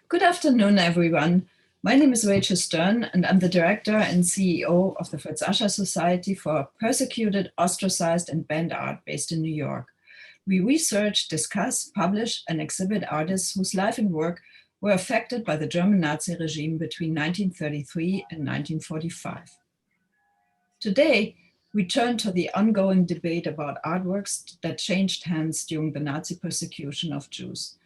Good afternoon, everyone. My name is Rachel Stern, and I'm the director and CEO of the Fritz Ascher Society for Persecuted, Ostracized, and Banned Art based in New York. We research, discuss, publish, and exhibit artists whose life and work were affected by the German Nazi regime between 1933 and 1945. Today, we turn to the ongoing debate about artworks that changed hands during the Nazi persecution of Jews.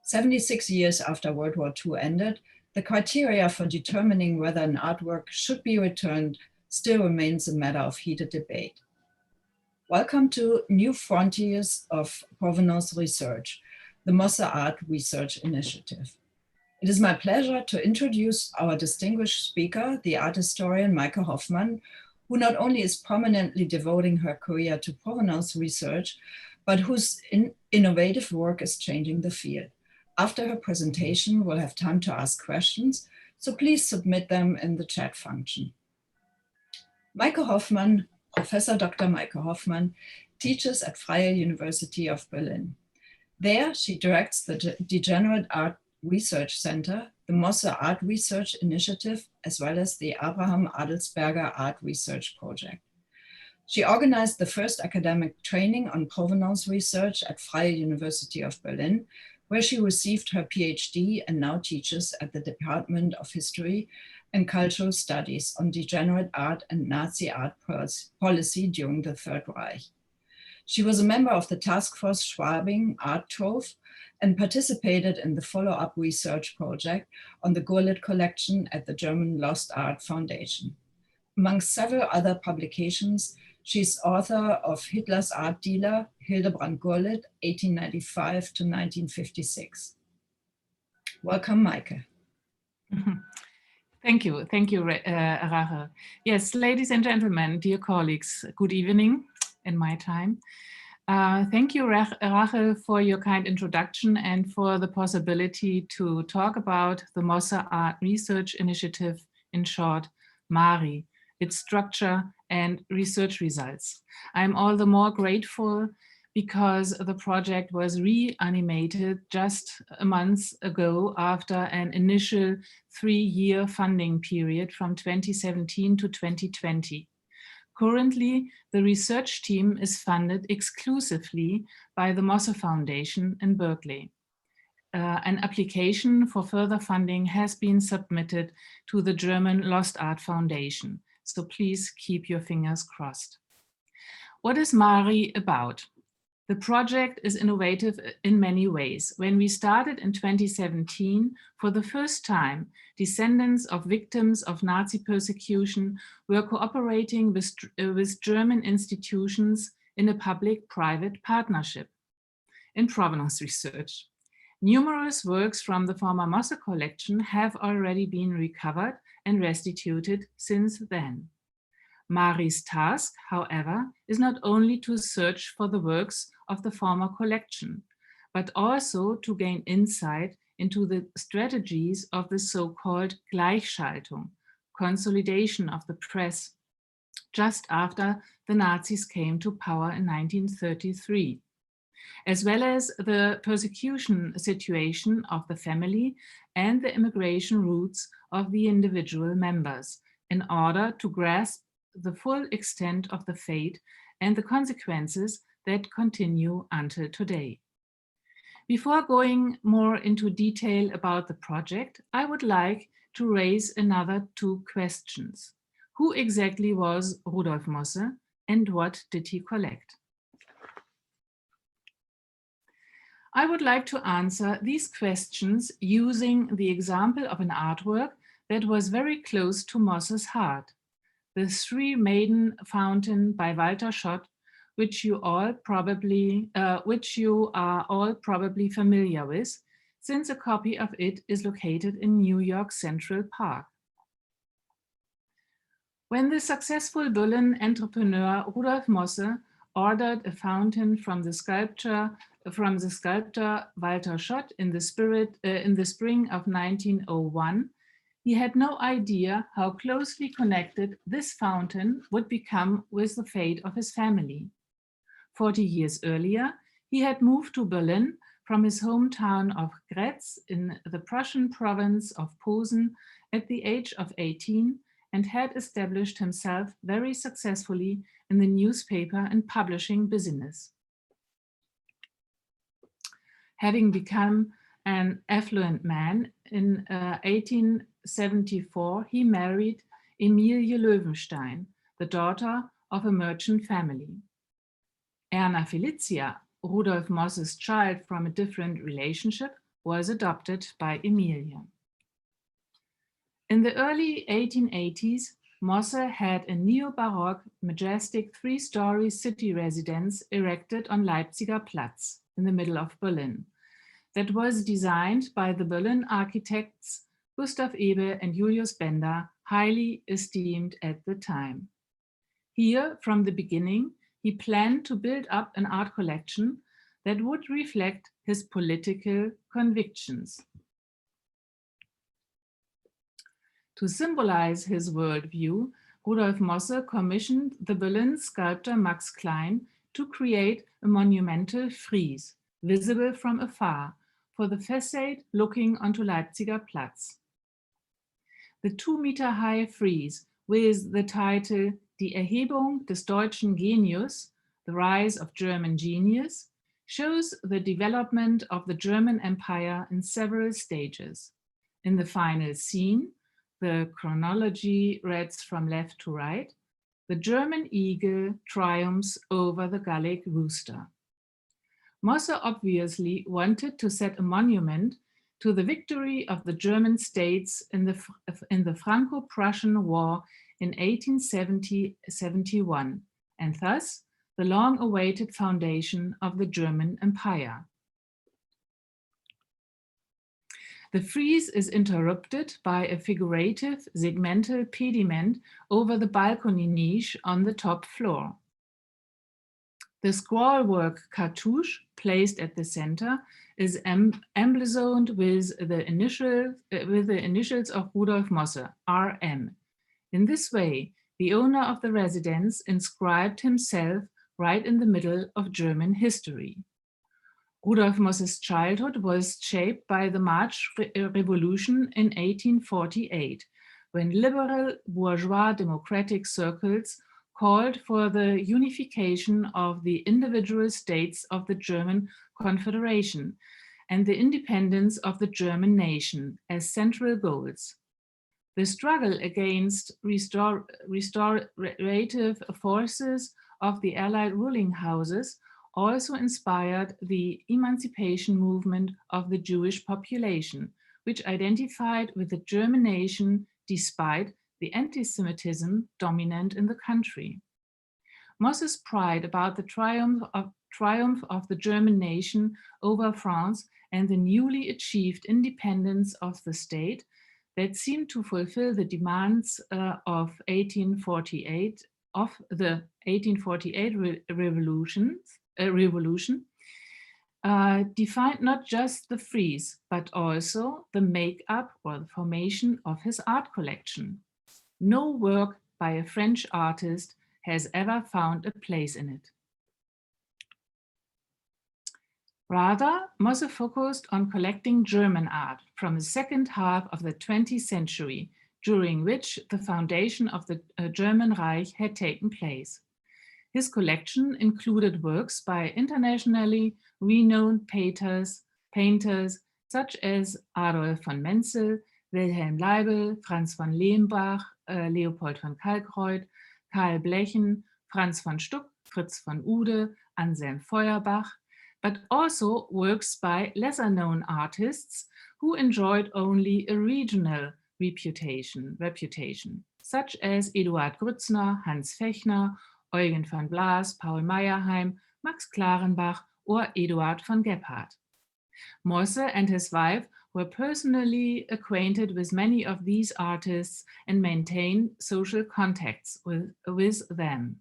76 years after World War II ended, the criteria for determining whether an artwork should be returned still remains a matter of heated debate. Welcome to New Frontiers of Provenance Research, the Mosse Art Research Initiative. It is my pleasure to introduce our distinguished speaker, the art historian Meike Hoffmann, who not only is prominently devoting her career to provenance research, but whose innovative work is changing the field. After her presentation, we'll have time to ask questions, so please submit them in the chat function. Meike Hoffmann, Professor Dr. Meike Hoffmann, teaches at Freie Universität of Berlin. There, she directs the Degenerate Art Research Center, the Mosse Art Research Initiative, as well as the Abraham Adelsberger Art Research Project. She organized the first academic training on provenance research at Freie Universität of Berlin, where she received her PhD and now teaches at the Department of History and Cultural Studies on degenerate art and Nazi art policy during the Third Reich. She was a member of the Task Force Schwabing Art Trove and participated in the follow-up research project on the Gurlitt collection at the German Lost Art Foundation. Among several other publications, she's author of Hitler's Art Dealer, Hildebrand Gurlitt, 1895 to 1956. Welcome, Meike. Thank you, Rachel. Yes, ladies and gentlemen, dear colleagues, good evening in my time. Thank you, Rachel, for your kind introduction and for the possibility to talk about the Mosse Art Research Initiative, in short, MARI, its structure and research results. I'm all the more grateful because the project was reanimated just a month ago after an initial 3-year funding period from 2017 to 2020. Currently, the research team is funded exclusively by the Mosse Foundation in Berkeley. An application for further funding has been submitted to the German Lost Art Foundation, so please keep your fingers crossed. What is MARI about? The project is innovative in many ways. When we started in 2017, for the first time, descendants of victims of Nazi persecution were cooperating with German institutions in a public-private partnership in provenance research. Numerous works from the former Mosse collection have already been recovered and restituted since then. MARI's task, however, is not only to search for the works of the former collection, but also to gain insight into the strategies of the so-called Gleichschaltung, consolidation of the press, just after the Nazis came to power in 1933, as well as the persecution situation of the family and the immigration routes of the individual members, in order to grasp the full extent of the fate and the consequences that continue until today. Before going more into detail about the project, I would like to raise another 2 questions. Who exactly was Rudolf Mosse and what did he collect? I would like to answer these questions using the example of an artwork that was very close to Mosse's heart, the 3 Maiden fountain by Walter Schott, which you are all probably familiar with, since a copy of it is located in New York Central Park. When the successful Berlin entrepreneur Rudolf Mosse ordered a fountain from the sculptor Walter Schott in the spring of 1901, he had no idea how closely connected this fountain would become with the fate of his family. 40 years earlier, he had moved to Berlin from his hometown of Grätz in the Prussian province of Posen at the age of 18 and had established himself very successfully in the newspaper and publishing business. Having become an affluent man in 1874, he married Emilie Löwenstein, the daughter of a merchant family. Erna Felicia, Rudolf Mosse's child from a different relationship, was adopted by Emilia. In the early 1880s, Mosse had a neo-Baroque, majestic three-story city residence erected on Leipziger Platz in the middle of Berlin that was designed by the Berlin architects Gustav Ebbe and Julius Bender, highly esteemed at the time. Here, from the beginning, he planned to build up an art collection that would reflect his political convictions. To symbolize his worldview, Rudolf Mosse commissioned the Berlin sculptor Max Klein to create a monumental frieze, visible from afar, for the facade looking onto Leipziger Platz. The 2-meter-high frieze with the title Die Erhebung des deutschen Genius, the rise of German genius, shows the development of the German Empire in several stages. In the final scene, the chronology reads from left to right, the German eagle triumphs over the Gallic rooster. Mosse obviously wanted to set a monument to the victory of the German states in the Franco-Prussian War in 1870-71, and thus the long-awaited foundation of the German Empire. The frieze is interrupted by a figurative segmental pediment over the balcony niche on the top floor. The scrollwork cartouche, placed at the center, is emblazoned with the initials of Rudolf Mosse, RM. In this way, the owner of the residence inscribed himself right in the middle of German history. Rudolf Mosse's childhood was shaped by the March Revolution in 1848, when liberal bourgeois democratic circles called for the unification of the individual states of the German Confederation and the independence of the German nation as central goals. The struggle against restorative forces of the Allied ruling houses also inspired the emancipation movement of the Jewish population, which identified with the German nation despite the anti-Semitism dominant in the country. Mosse's pride about the triumph of the German nation over France and the newly achieved independence of the state that seemed to fulfill the demands of the 1848 revolution, defined not just the frieze, but also the make-up or the formation of his art collection. No work by a French artist has ever found a place in it. Rather, Mosse focused on collecting German art from the second half of the 20th century, during which the foundation of the German Reich had taken place. His collection included works by internationally renowned painters such as Adolf von Menzel, Wilhelm Leibl, Franz von Lehmbach, Leopold von Kalkreuth, Karl Blechen, Franz von Stuck, Fritz von Uhde, Anselm Feuerbach, but also works by lesser-known artists who enjoyed only a regional reputation, such as Eduard Grützner, Hans Fechner, Eugen van Blaas, Paul Meyerheim, Max Clarenbach, or Eduard von Gebhardt. Mosse and his wife were personally acquainted with many of these artists and maintained social contacts with them.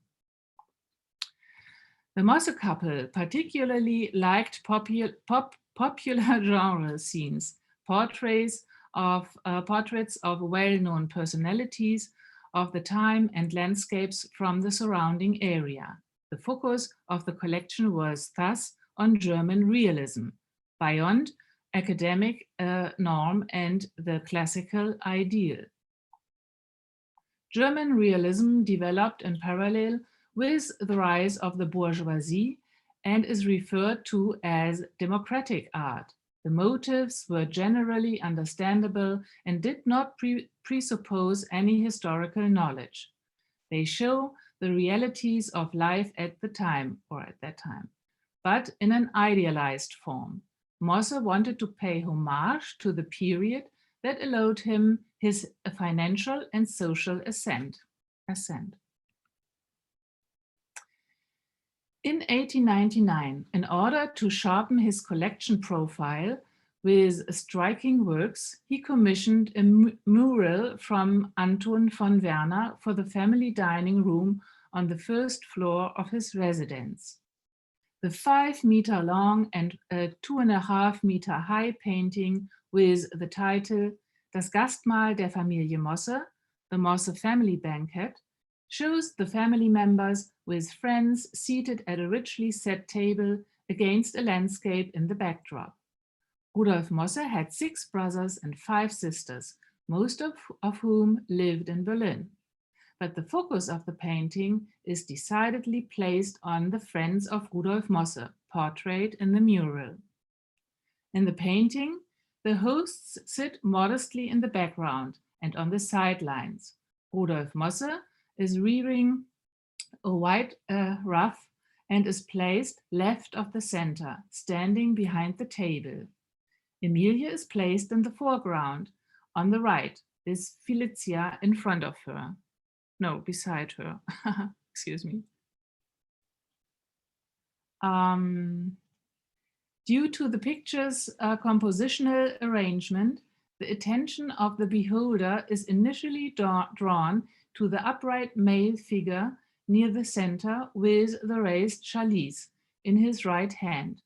The Mosse couple particularly liked popular genre scenes, portraits of well-known personalities of the time and landscapes from the surrounding area. The focus of the collection was thus on German realism, beyond academic norm and the classical ideal. German realism developed in parallel with the rise of the bourgeoisie and is referred to as democratic art. The motives were generally understandable and did not presuppose any historical knowledge. They show the realities of life at the time, or at that time, but in an idealized form. Mosse wanted to pay homage to the period that allowed him his financial and social ascent. In 1899, in order to sharpen his collection profile with striking works, he commissioned a mural from Anton von Werner for the family dining room on the first floor of his residence. The 5-meter long and 2,5-meter high painting with the title Das Gastmahl der Familie Mosse, the Mosse family banquet, shows the family members with friends seated at a richly set table against a landscape in the backdrop. Rudolf Mosse had 6 brothers and 5 sisters, most of whom lived in Berlin. But the focus of the painting is decidedly placed on the friends of Rudolf Mosse, portrayed in the mural. In the painting, the hosts sit modestly in the background and on the sidelines. Rudolf Mosse is wearing a white ruff and is placed left of the center, standing behind the table. Emilia is placed in the foreground. On the right is Felicia in front of her. No, beside her. Excuse me. Due to the picture's compositional arrangement, the attention of the beholder is initially drawn to the upright male figure near the center with the raised chalice in his right hand.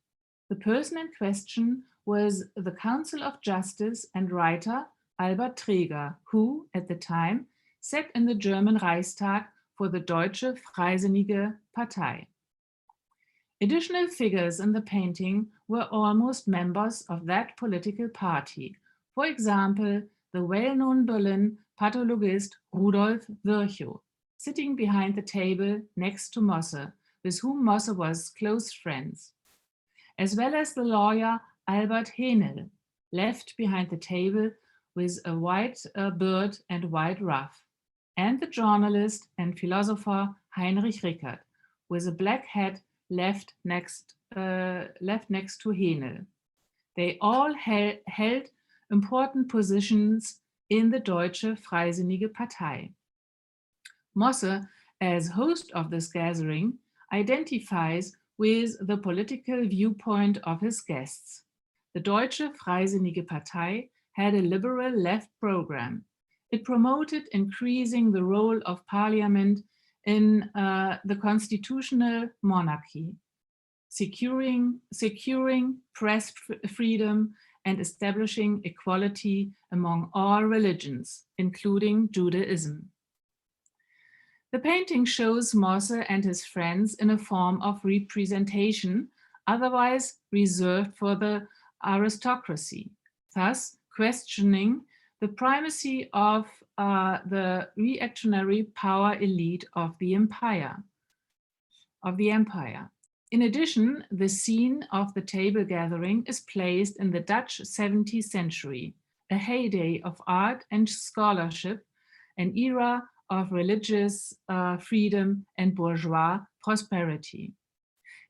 The person in question was the Council of Justice and writer Albert Träger, who, at the time, sat in the German Reichstag for the Deutsche Freisinnige Partei. Additional figures in the painting were almost members of that political party. For example, the well-known Berlin pathologist Rudolf Virchow, sitting behind the table next to Mosse, with whom Mosse was close friends, as well as the lawyer Albert Haenel, left behind the table with a white beard and white ruff, and the journalist and philosopher Heinrich Rickert, with a black hat left next to Haenel. They all held important positions in the Deutsche Freisinnige Partei. Mosse, as host of this gathering, identifies with the political viewpoint of his guests. The Deutsche Freisinnige Partei had a liberal left program. It promoted increasing the role of parliament in the constitutional monarchy, securing press freedom and establishing equality among all religions, including Judaism. The painting shows Mosse and his friends in a form of representation, otherwise reserved for the aristocracy, thus questioning the primacy of the reactionary power elite of the empire. In addition, the scene of the table gathering is placed in the Dutch 17th century, a heyday of art and scholarship, an era of religious freedom and bourgeois prosperity.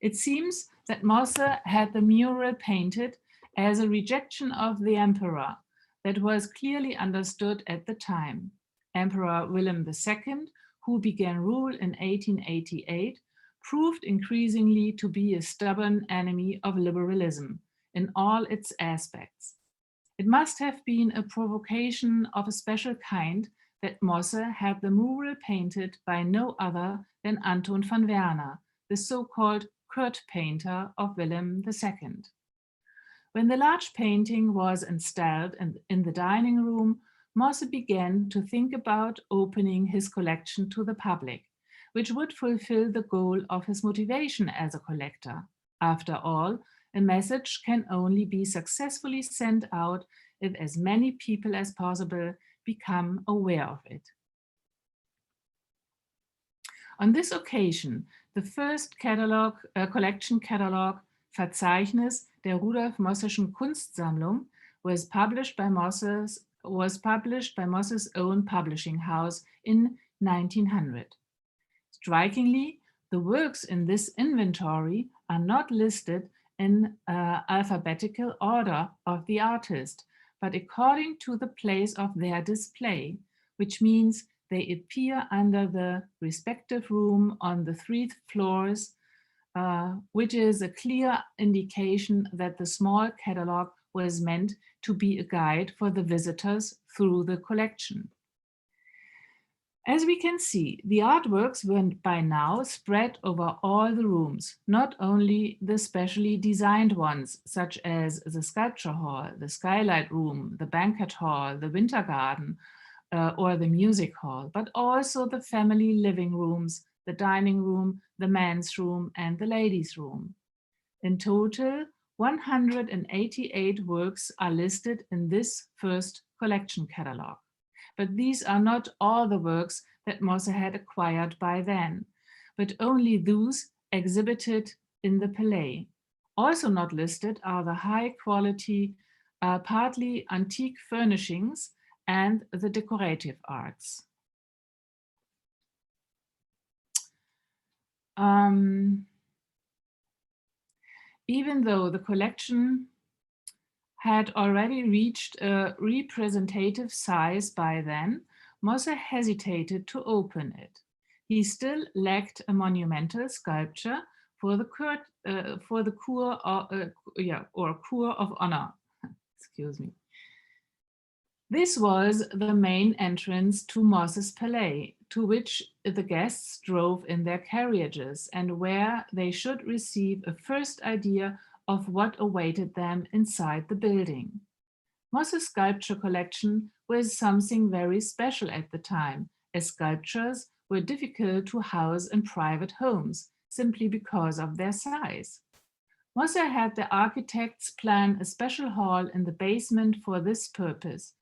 It seems that Mosse had the mural painted as a rejection of the emperor that was clearly understood at the time. Emperor William II, who began rule in 1888, proved increasingly to be a stubborn enemy of liberalism in all its aspects. It must have been a provocation of a special kind that Mosse had the mural painted by no other than Anton von Werner, the so-called court painter of William II. When the large painting was installed in the dining room, Mosse began to think about opening his collection to the public, which would fulfill the goal of his motivation as a collector. After all, A message can only be successfully sent out if as many people as possible become aware of it. On this occasion, the first collection catalog, Verzeichnis der Rudolf Mosseschen Kunstsammlung, was published by Mosse's own publishing house in 1900. Strikingly, the works in this inventory are not listed in alphabetical order of the artist, but according to the place of their display, which means they appear under the respective room on the 3 floors, which is a clear indication that the small catalog was meant to be a guide for the visitors through the collection. As we can see, the artworks were by now spread over all the rooms, not only the specially designed ones, such as the sculpture hall, the skylight room, the banquet hall, the winter garden, or the music hall, but also the family living rooms, the dining room, the men's room, and the ladies' room. In total, 188 works are listed in this first collection catalog. But these are not all the works that Mosse had acquired by then, but only those exhibited in the Palais. Also not listed are the high quality, partly antique furnishings and the decorative arts. Even though the collection had already reached a representative size by then, Mosse hesitated to open it. He still lacked a monumental sculpture for the Cour of Honor. Excuse me. This was the main entrance to Mosse's Palais, to which the guests drove in their carriages and where they should receive a first idea of what awaited them inside the building. Mosse's sculpture collection was something very special at the time, as sculptures were difficult to house in private homes, simply because of their size. Mosse had the architects plan a special hall in the basement for this purpose,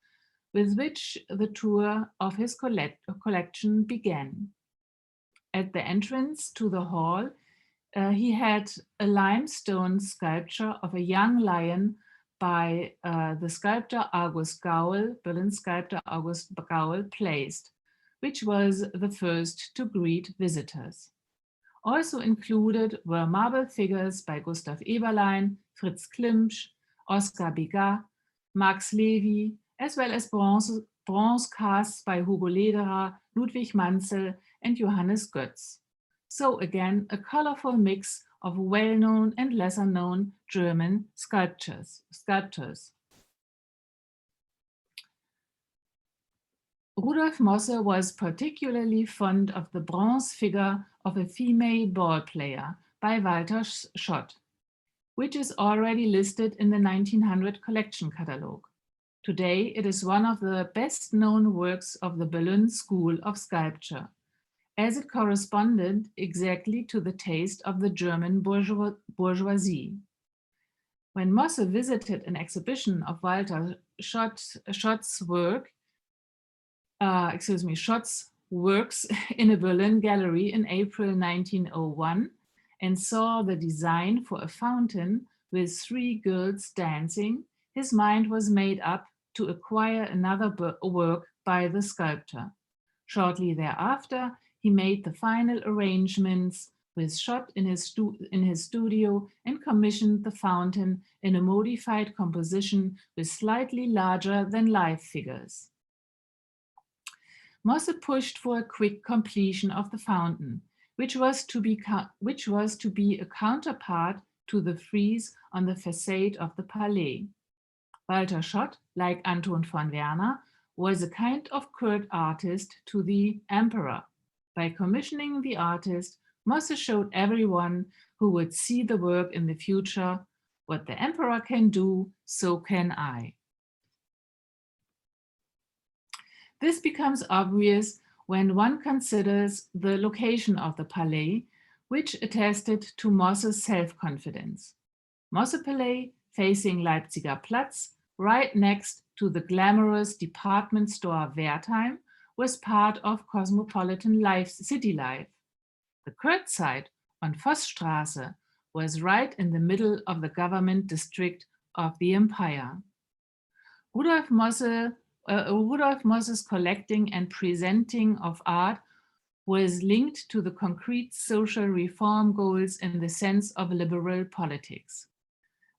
with which the tour of his collection began. At the entrance to the hall, he had a limestone sculpture of a young lion by the sculptor August Gaul, Berlin sculptor August Gaul, placed, which was the first to greet visitors. Also included were marble figures by Gustav Eberlein, Fritz Klimsch, Oskar Begas, Max Levy, as well as bronze casts by Hugo Lederer, Ludwig Manzel, and Johannes Götz. So again, a colorful mix of well-known and lesser-known German sculptors. Rudolf Mosse was particularly fond of the bronze figure of a female ball player by Walter Schott, which is already listed in the 1900 collection catalogue. Today, it is one of the best-known works of the Berlin School of Sculpture, as it corresponded exactly to the taste of the German bourgeoisie. When Mosse visited an exhibition of Walter Schott's works in a Berlin gallery in April 1901 and saw the design for a fountain with 3 girls dancing, his mind was made up to acquire another work by the sculptor. Shortly thereafter, he made the final arrangements with Schott in his studio and commissioned the fountain in a modified composition with slightly larger than life figures. Mosse pushed for a quick completion of the fountain, which was to be a counterpart to the frieze on the facade of the Palais. Walter Schott, like Anton von Werner, was a kind of court artist to the emperor. By commissioning the artist, Mosse showed everyone who would see the work in the future, what the emperor can do, so can I. This becomes obvious when one considers the location of the Palais, which attested to Mosse's self-confidence. Mosse Palais, facing Leipziger Platz, right next to the glamorous department store Wertheim, was part of cosmopolitan city life. The Kurt side on Vossstraße was right in the middle of the government district of the empire. Rudolf Mosse's collecting and presenting of art was linked to the concrete social reform goals in the sense of liberal politics.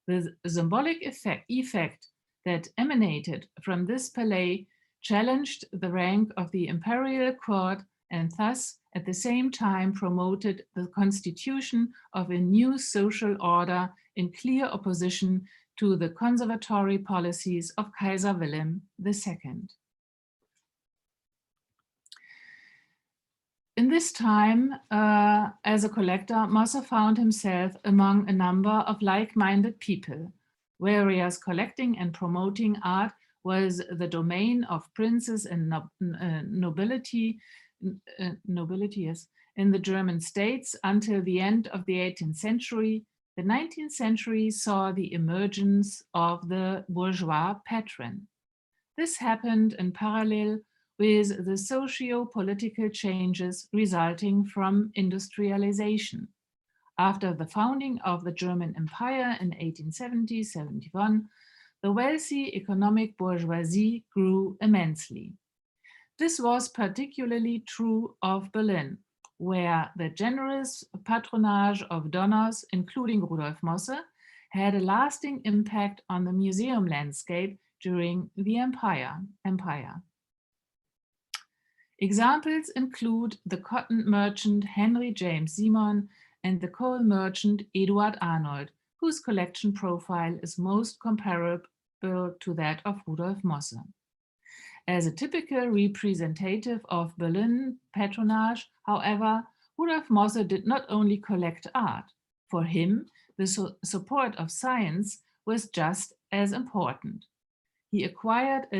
The symbolic effect that emanated from this palais challenged the rank of the imperial court and thus at the same time promoted the constitution of a new social order in clear opposition to the conservatory policies of Kaiser Wilhelm II. In this time, as a collector, Mosse found himself among a number of like-minded people, whereas collecting and promoting art was the domain of princes and nobility, yes, in the German states until the end of the 18th century. The 19th century saw the emergence of the bourgeois patron. This happened in parallel with the socio-political changes resulting from industrialization. After the founding of the German Empire in 1870-71, the wealthy economic bourgeoisie grew immensely. This was particularly true of Berlin, where the generous patronage of donors, including Rudolf Mosse, had a lasting impact on the museum landscape during the empire. Examples include the cotton merchant Henry James Simon and the coal merchant Eduard Arnold, whose collection profile is most comparable to that of Rudolf Mosse. As a typical representative of Berlin patronage, however, Rudolf Mosse did not only collect art. For him, the support of science was just as important. He acquired a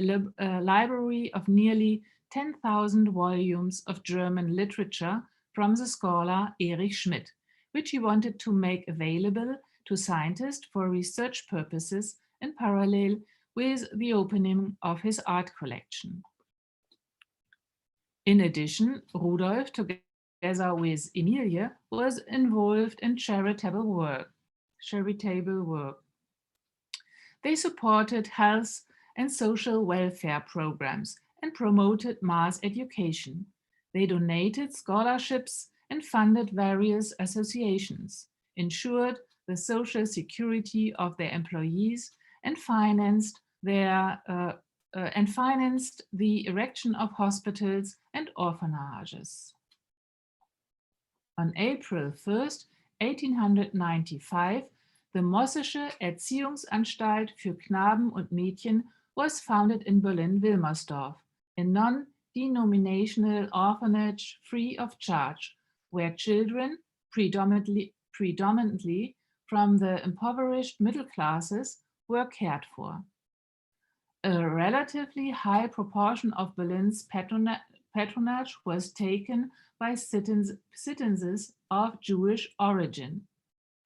library of nearly 10,000 volumes of German literature from the scholar Erich Schmidt, which he wanted to make available to scientists for research purposes in parallel with the opening of his art collection. In addition, Rudolf, together with Emilie, was involved in charitable work. They supported health and social welfare programs and promoted mass education. They donated scholarships and funded various associations, ensured the social security of their employees, and financed the erection of hospitals and orphanages. On April 1st, 1895, the Mossische Erziehungsanstalt für Knaben und Mädchen was founded in Berlin-Wilmersdorf, a non-denominational orphanage free of charge, where children, predominantly from the impoverished middle classes, were cared for. A relatively high proportion of Berlin's patronage was taken by citizens of Jewish origin.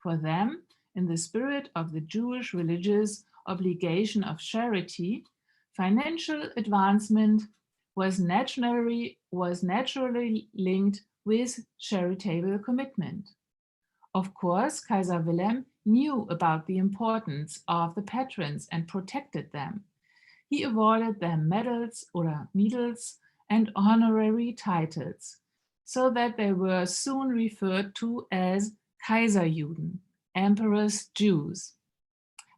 For them, in the spirit of the Jewish religious obligation of charity, financial advancement was naturally linked with charitable commitment. Of course, Kaiser Wilhelm knew about the importance of the patrons and protected them. He awarded them medals and honorary titles, so that they were soon referred to as Kaiserjuden, Emperor's Jews.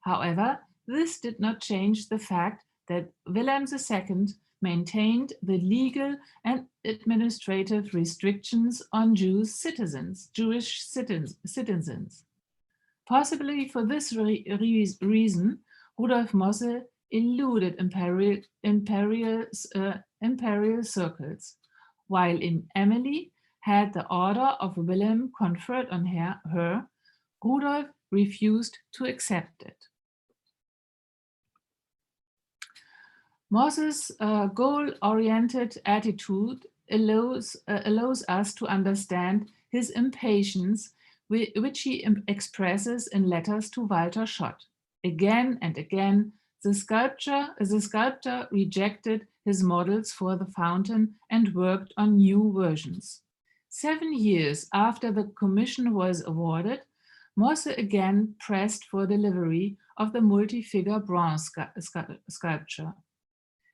However, this did not change the fact that Wilhelm II maintained the legal and administrative restrictions on Jewish citizens. Possibly for this reason, Rudolf Mosse eluded imperial circles, while Emily had the order of Wilhelm conferred on her, Rudolf refused to accept it. Mosse's goal-oriented attitude allows us to understand his impatience which he expresses in letters to Walter Schott. Again and again, the sculptor rejected his models for the fountain and worked on new versions. 7 years after the commission was awarded, Mosse again pressed for delivery of the multi-figure bronze sculpture.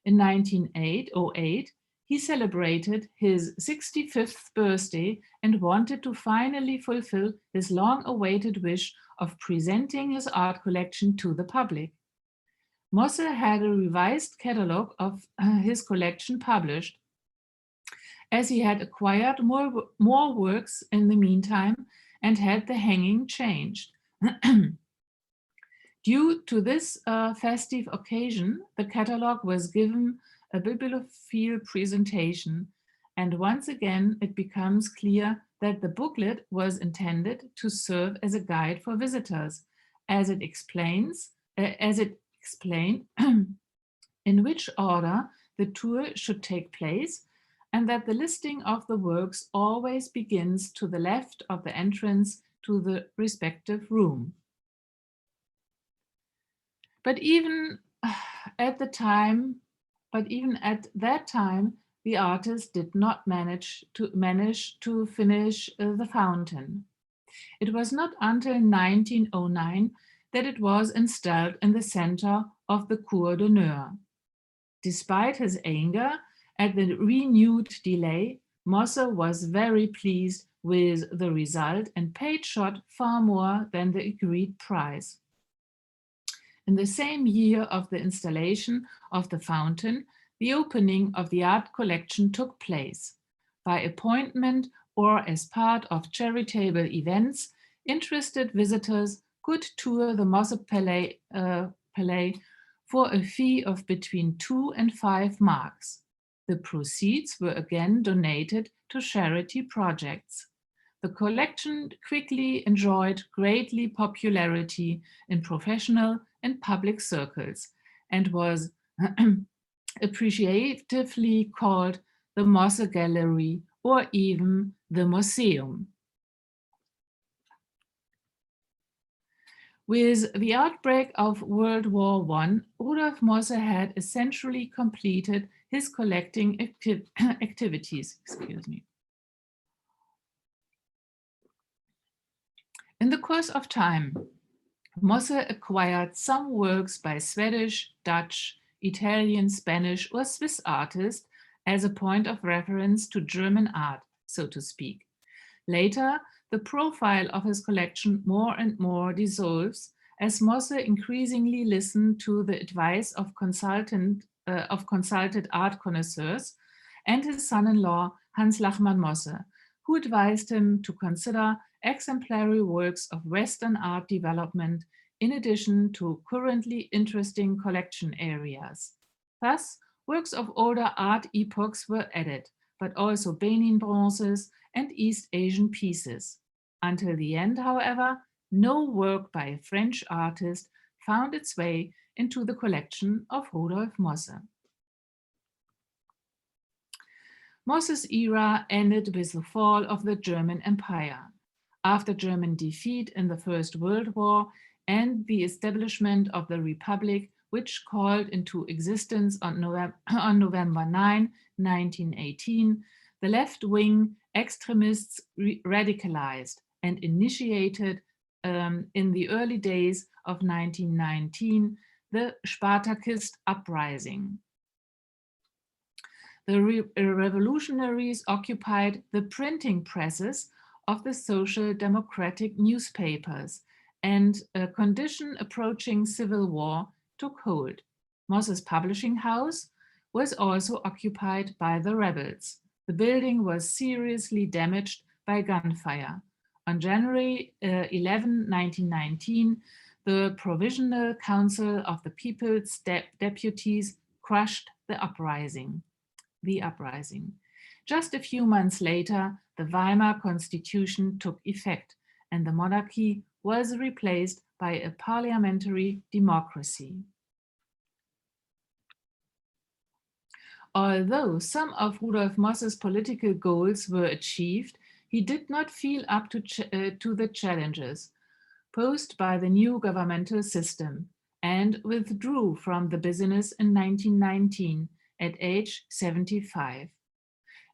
In 1908, he celebrated his 65th birthday and wanted to finally fulfill his long-awaited wish of presenting his art collection to the public. Mosse had a revised catalogue of his collection published, as he had acquired more works in the meantime and had the hanging changed. Due to this festive occasion, the catalogue was given a bibliophile presentation, and once again it becomes clear that the booklet was intended to serve as a guide for visitors, as it explained in which order the tour should take place, and that the listing of the works always begins to the left of the entrance to the respective room. But even at that time, the artist did not manage to finish the fountain. It was not until 1909 that it was installed in the center of the Cour d'honneur. Despite his anger at the renewed delay, Mosse was very pleased with the result and paid Schott far more than the agreed price. In the same year of the installation of the fountain, the opening of the art collection took place. By appointment or as part of charitable events, interested visitors could tour the Mosse Palais for a fee of between 2 and 5 marks. The proceeds were again donated to charity projects. The collection quickly enjoyed greatly popularity in professional and public circles and was appreciatively called the Mosse Gallery or even the Museum. With the outbreak of World War I, Rudolf Mosse had essentially completed his collecting activities. In the course of time, Mosse acquired some works by Swedish, Dutch, Italian, Spanish, or Swiss artists as a point of reference to German art, so to speak. Later, the profile of his collection more and more dissolves as Mosse increasingly listened to the advice of consulted art connoisseurs and his son-in-law Hans Lachmann Mosse, who advised him to consider exemplary works of Western art development in addition to currently interesting collection areas. Thus, works of older art epochs were added, but also Benin bronzes and East Asian pieces. Until the end, however, no work by a French artist found its way into the collection of Rudolf Mosse. Mosse's era ended with the fall of the German Empire. After German defeat in the First World War and the establishment of the Republic, which called into existence on November 9, 1918, the left-wing extremists radicalized and initiated in the early days of 1919 the Spartacus Uprising. The revolutionaries occupied the printing presses of the social democratic newspapers, and a condition approaching civil war took hold. Mosse's publishing house was also occupied by the rebels. The building was seriously damaged by gunfire. On January 11, 1919, the Provisional Council of the People's Deputies crushed the uprising. Just a few months later, the Weimar Constitution took effect, and the monarchy was replaced by a parliamentary democracy. Although some of Rudolf Mosse's political goals were achieved, he did not feel up to the challenges posed by the new governmental system and withdrew from the business in 1919 at age 75.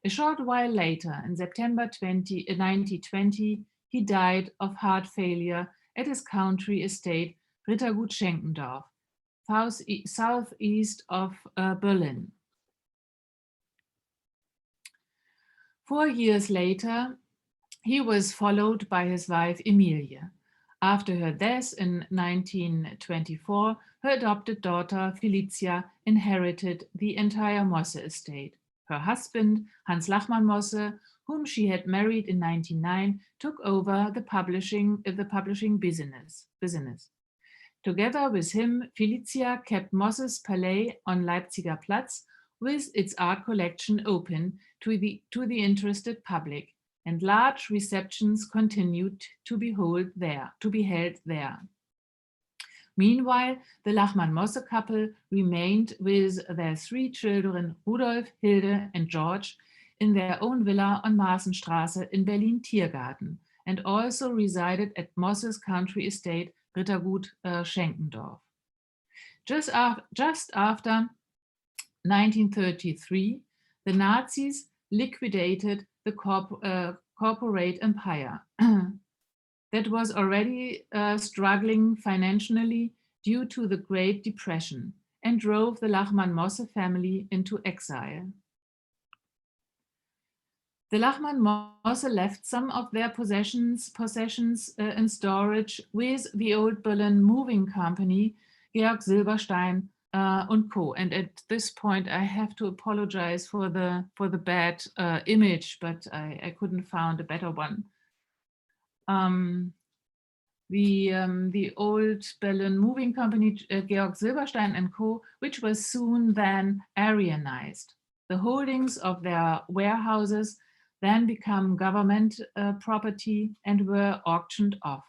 A short while later, in September 1920, he died of heart failure at his country estate Rittergut Schenkendorf, southeast of Berlin. 4 years later, he was followed by his wife Emilie. After her death in 1924, her adopted daughter Felicia inherited the entire Mosse estate. Her husband, Hans Lachmann Mosse, whom she had married in 1909, took over the publishing business. Together with him, Felicia kept Mosse's Palais on Leipziger Platz with its art collection open to the interested public, and large receptions continued to be held there. Meanwhile, the Lachmann-Mosse couple remained with their 3 children, Rudolf, Hilde, and George, in their own villa on Massenstraße in Berlin-Tiergarten, and also resided at Mosse's country estate, Rittergut Schenkendorf. Just after 1933, the Nazis liquidated the corporate empire that was already struggling financially due to the Great Depression and drove the Lachmann-Mosse family into exile. The Lachmann-Mosse left some of their possessions in storage with the old Berlin moving company, Georg Silberstein and Co. And at this point, I have to apologize for the bad image, but I couldn't find a better one. The old Berlin moving company, Georg Silberstein and Co., which was soon then Aryanized. The holdings of their warehouses then become government property and were auctioned off.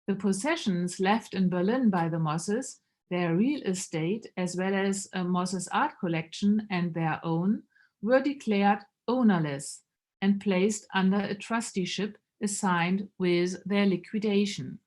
The possessions left in Berlin by the Mosses, their real estate, as well as Mosse's art collection and their own, were declared ownerless and placed under a trusteeship assigned with their liquidation.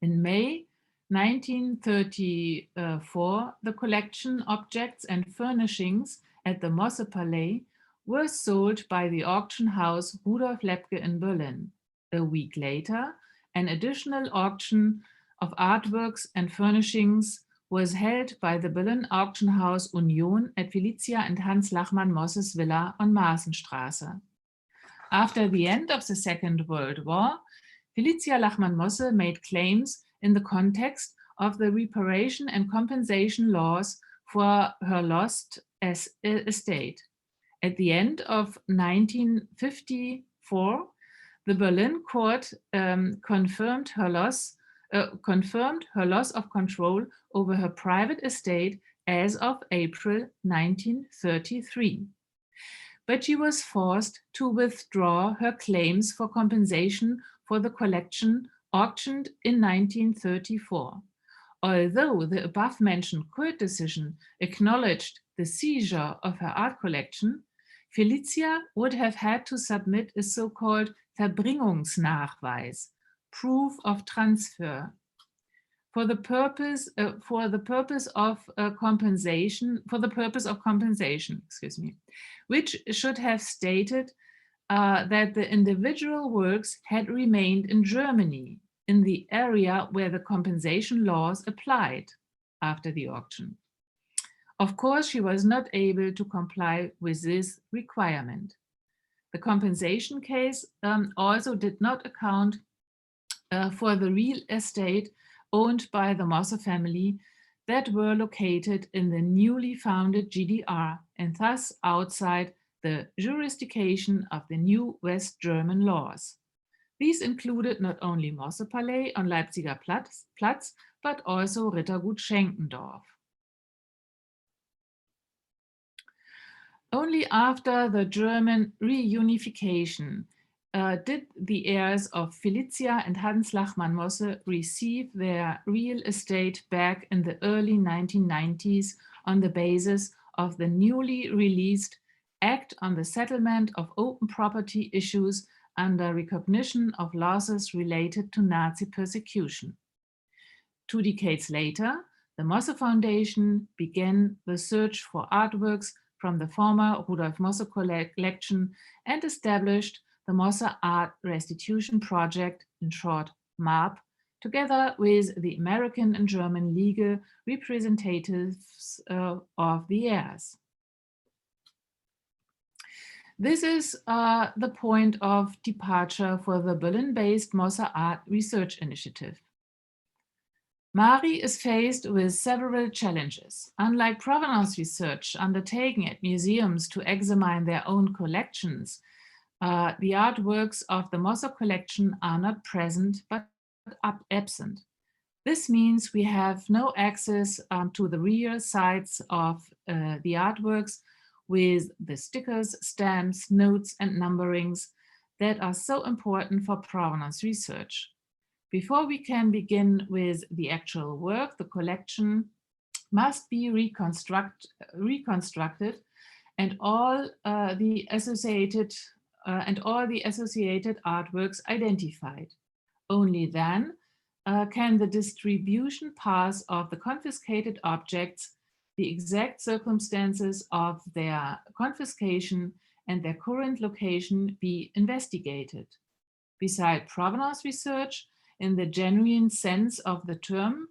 In May 1934, the collection, objects and furnishings at the Mosse Palais were sold by the auction house Rudolf Lepke in Berlin. A week later, an additional auction of artworks and furnishings was held by the Berlin auction house Union at Felicia and Hans Lachmann Mosse's villa on Massenstraße. After the end of the Second World War, Felicia Lachmann Mosse made claims in the context of the reparation and compensation laws for her lost estate. At the end of 1954, the Berlin court confirmed her loss of control over her private estate as of April 1933. But she was forced to withdraw her claims for compensation for the collection auctioned in 1934. Although the above-mentioned court decision acknowledged the seizure of her art collection, Felicia would have had to submit a so-called Verbringungsnachweis, proof of transfer, for the purpose of compensation, which should have stated that the individual works had remained in Germany, in the area where the compensation laws applied after the auction. Of course, she was not able to comply with this requirement. The compensation case also did not account for the real estate owned by the Mosse family that were located in the newly founded GDR and thus outside the jurisdiction of the new West German laws. These included not only Mosse Palais on Leipziger Platz, but also Rittergut Schenkendorf. Only after the German reunification did the heirs of Felicia and Hans Lachmann Mosse receive their real estate back in the early 1990s on the basis of the newly released act on the settlement of open property issues under recognition of losses related to Nazi persecution. 2 decades later, the Mosse Foundation began the search for artworks from the former Rudolf Mosse collection and established the Mosse Art Restitution Project, in short, MARP, together with the American and German legal representatives of the heirs. This is the point of departure for the Berlin-based Mosse Art Research Initiative. MARI is faced with several challenges. Unlike provenance research undertaken at museums to examine their own collections, the artworks of the Mosse collection are not present but absent. This means we have no access to the real sites of the artworks with the stickers, stamps, notes, and numberings that are so important for provenance research. Before we can begin with the actual work, the collection must be reconstructed and all the associated artworks identified. Only then can the distribution paths of the confiscated objects, the exact circumstances of their confiscation, and their current location be investigated. Beside provenance research, in the genuine sense of the term,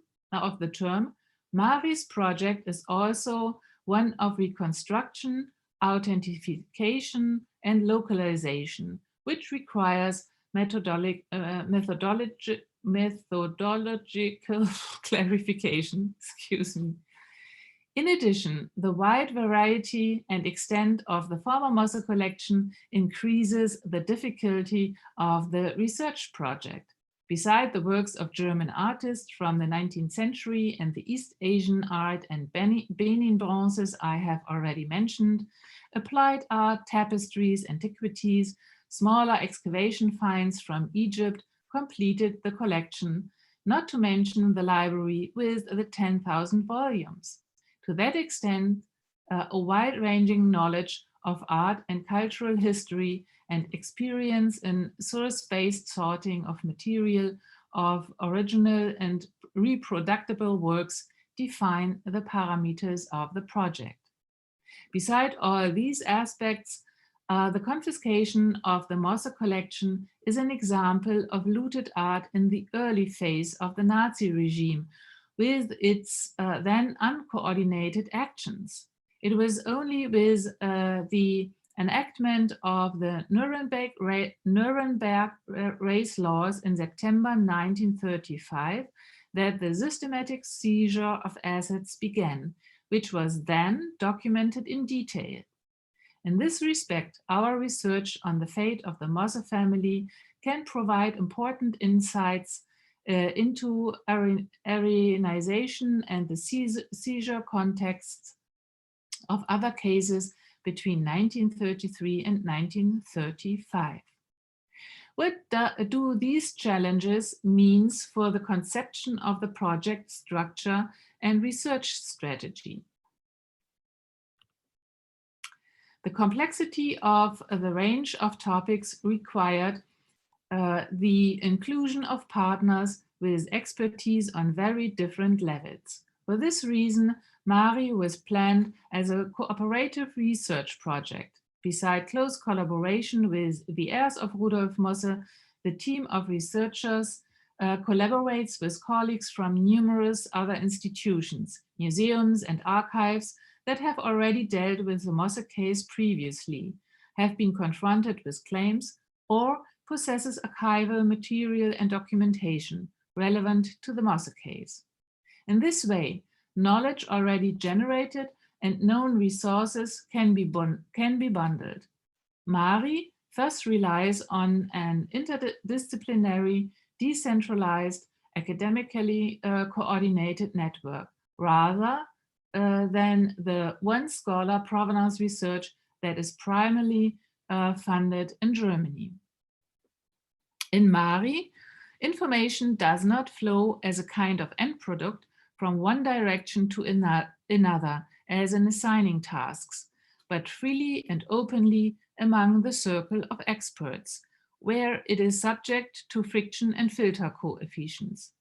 MARI's project is also one of reconstruction, authentication, and localization, which requires methodological clarification, excuse me. In addition, the wide variety and extent of the former Mosse collection increases the difficulty of the research project. Beside the works of German artists from the 19th century and the East Asian art and Benin bronzes I have already mentioned, applied art, tapestries, antiquities, smaller excavation finds from Egypt completed the collection, not to mention the library with the 10,000 volumes. To that extent, a wide-ranging knowledge of art and cultural history and experience in source-based sorting of material of original and reproducible works define the parameters of the project. Beside all these aspects, the confiscation of the Mosse collection is an example of looted art in the early phase of the Nazi regime with its then uncoordinated actions. It was only with the enactment of the Nuremberg race laws in September 1935 that the systematic seizure of assets began, which was then documented in detail. In this respect, our research on the fate of the Mosse family can provide important insights into Aryanization and the seizure contexts of other cases between 1933 and 1935. What do these challenges mean for the conception of the project structure and research strategy? The complexity of the range of topics required the inclusion of partners with expertise on very different levels. For this reason, MARI was planned as a cooperative research project. Beside close collaboration with the heirs of Rudolf Mosse, the team of researchers collaborates with colleagues from numerous other institutions, museums, and archives that have already dealt with the Mosse case previously, have been confronted with claims, or possesses archival material and documentation relevant to the Mosse case. In this way, knowledge already generated and known resources can be bundled. MARI thus relies on an interdisciplinary, decentralized, academically coordinated network, rather than the one scholar provenance research that is primarily funded in Germany. In MARI, information does not flow as a kind of end product from one direction to another, as in assigning tasks, but freely and openly among the circle of experts, where it is subject to friction and filter coefficients.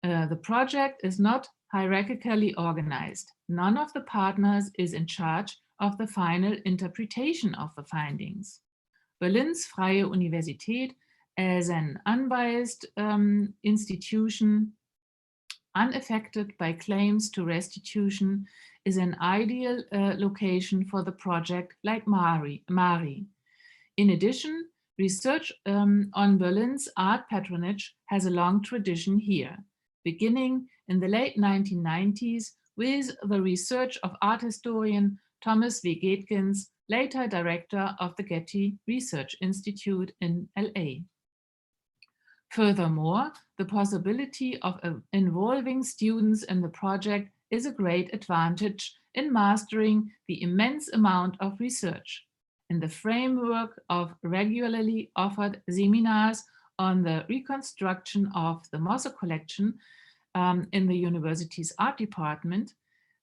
The project is not hierarchically organized. None of the partners is in charge of the final interpretation of the findings. Berlin's Freie Universität, as an unbiased institution, unaffected by claims to restitution, is an ideal location for the project like Mari. In addition, research on Berlin's art patronage has a long tradition here, beginning in the late 1990s with the research of art historian Thomas V. Gaetkins, later director of the Getty Research Institute in LA. Furthermore, the possibility of involving students in the project is a great advantage in mastering the immense amount of research. In the framework of regularly offered seminars on the reconstruction of the Mosse collection in the university's art department,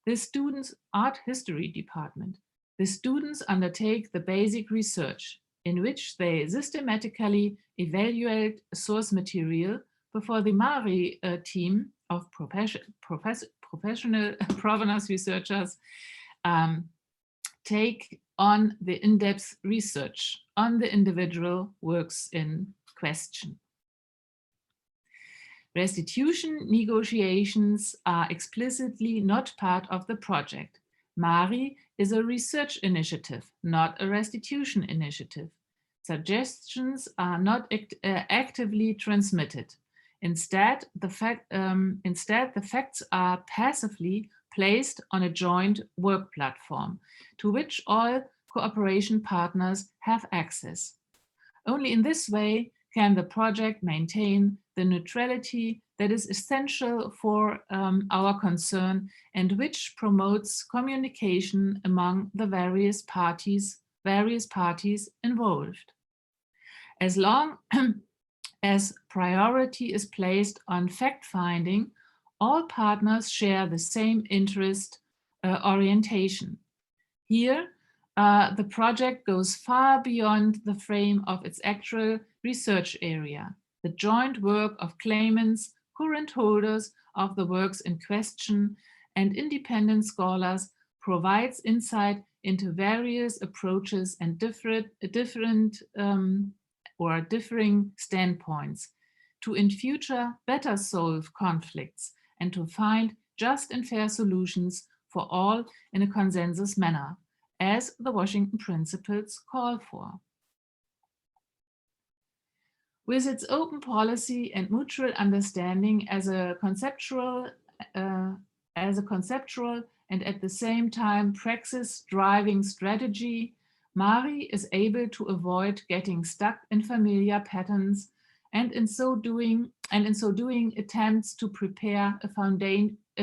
the students' art history department, the students undertake the basic research in which they systematically evaluate source material before the Mari team of professional provenance researchers take on the in-depth research on the individual works in question. Restitution negotiations are explicitly not part of the project. Mari is a research initiative, not a restitution initiative. Suggestions are not actively transmitted. Instead, the facts are passively placed on a joint work platform to which all cooperation partners have access. Only in this way can the project maintain the neutrality that is essential for our concern and which promotes communication among the various parties involved. As long as priority is placed on fact-finding, all partners share the same interest orientation. Here, the project goes far beyond the frame of its actual research area. The joint work of claimants, current holders of the works in question, and independent scholars provides insight into various approaches and differing standpoints to in future better solve conflicts and to find just and fair solutions for all in a consensus manner, as the Washington Principles call for. With its open policy and mutual understanding as a conceptual and at the same time praxis-driving strategy, Mari is able to avoid getting stuck in familiar patterns and in so doing attempts to prepare a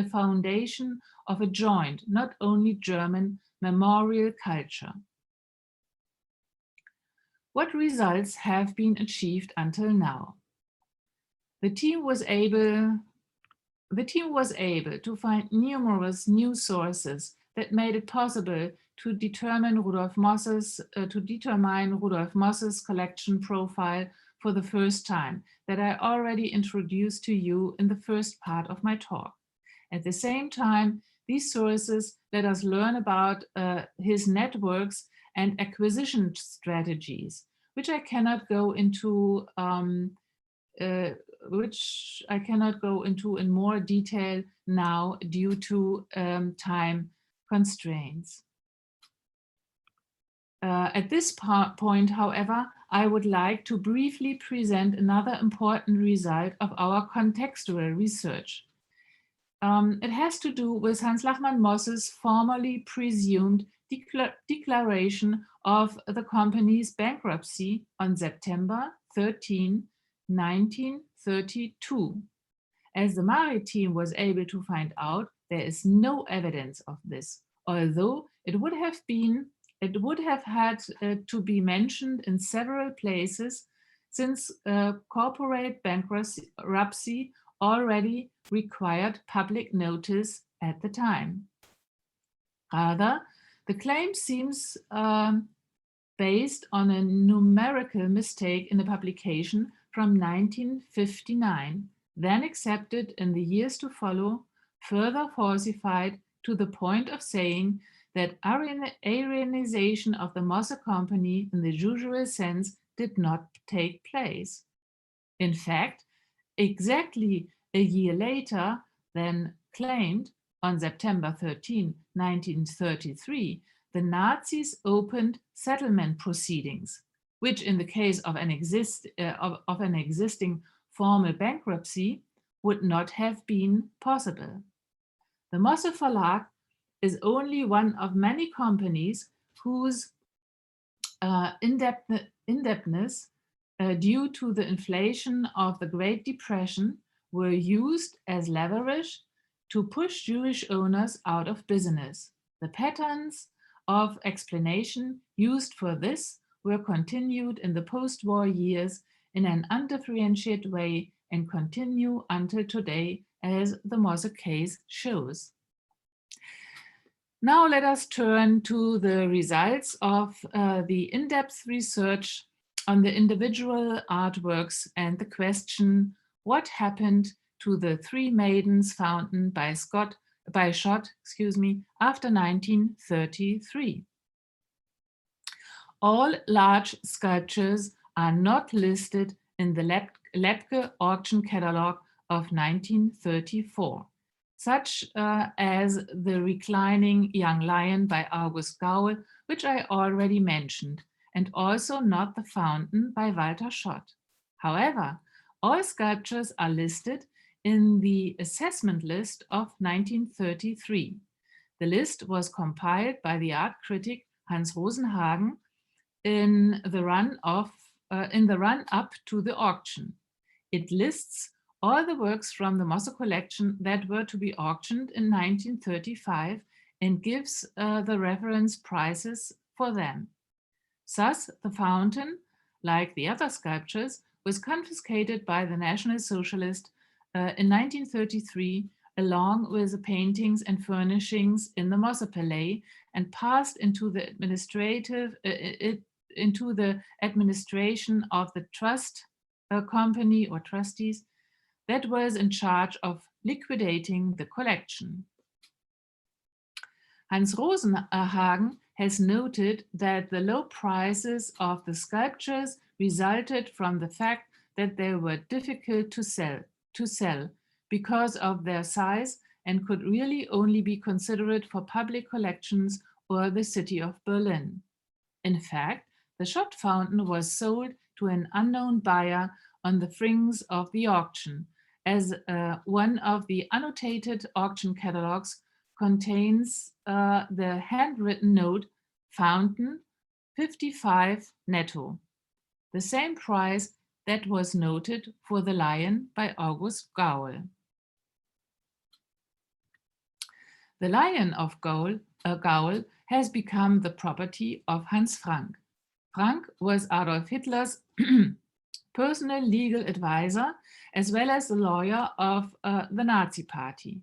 foundation of a joint, not only German, memorial culture. What results have been achieved until now? The team was able to find numerous new sources that made it possible to determine Rudolf Mosse's collection profile for the first time that I already introduced to you in the first part of my talk. At the same time, these sources let us learn about his networks and acquisition strategies, which I cannot go into in more detail now due to time constraints. At this point, however, I would like to briefly present another important result of our contextual research. It has to do with Hans Lachmann Mosse's formerly presumed declaration of the company's bankruptcy on September 13, 1932. As the Mari team was able to find out, there is no evidence of this, although it would have had to be mentioned in several places since corporate bankruptcy already required public notice at the time. Rather, The claim seems based on a numerical mistake in the publication from 1959, then accepted in the years to follow, further falsified to the point of saying that Aryanization of the Mosse company in the usual sense did not take place. In fact, exactly a year later than claimed, on September 13, 1933, the Nazis opened settlement proceedings, which in the case of an existing formal bankruptcy would not have been possible. The Mosse Verlag is only one of many companies whose indebtedness due to the inflation of the Great Depression were used as leverage to push Jewish owners out of business. The patterns of explanation used for this were continued in the post-war years in an undifferentiated way and continue until today, as the Mosse case shows. Now let us turn to the results of the in-depth research on the individual artworks and the question, what happened to the three maidens found by Schott, after 1933. All large sculptures are not listed in the Lepke auction catalogue of 1934, such as the reclining young lion by August Gaul, which I already mentioned, and also not the fountain by Walter Schott. However, all sculptures are listed in the assessment list of 1933. The list was compiled by the art critic Hans Rosenhagen in the run-up to the auction. It lists all the works from the Mosse collection that were to be auctioned in 1935 and gives the reference prices for them. Thus, the fountain, like the other sculptures, was confiscated by the National Socialists in 1933, along with the paintings and furnishings in the Mosse Palais, and passed into the administration of the trust company or trustees that was in charge of liquidating the collection. Hans Rosenhagen has noted that the low prices of the sculptures resulted from the fact that they were difficult to sell because of their size and could really only be considered for public collections or the city of Berlin. In fact, the Schott fountain was sold to an unknown buyer on the fringes of the auction, as one of the annotated auction catalogs contains the handwritten note, fountain 55 netto, the same price that was noted for the lion by August Gaul. The lion of Gaul has become the property of Hans Frank. Frank was Adolf Hitler's personal legal advisor, as well as the lawyer of the Nazi Party.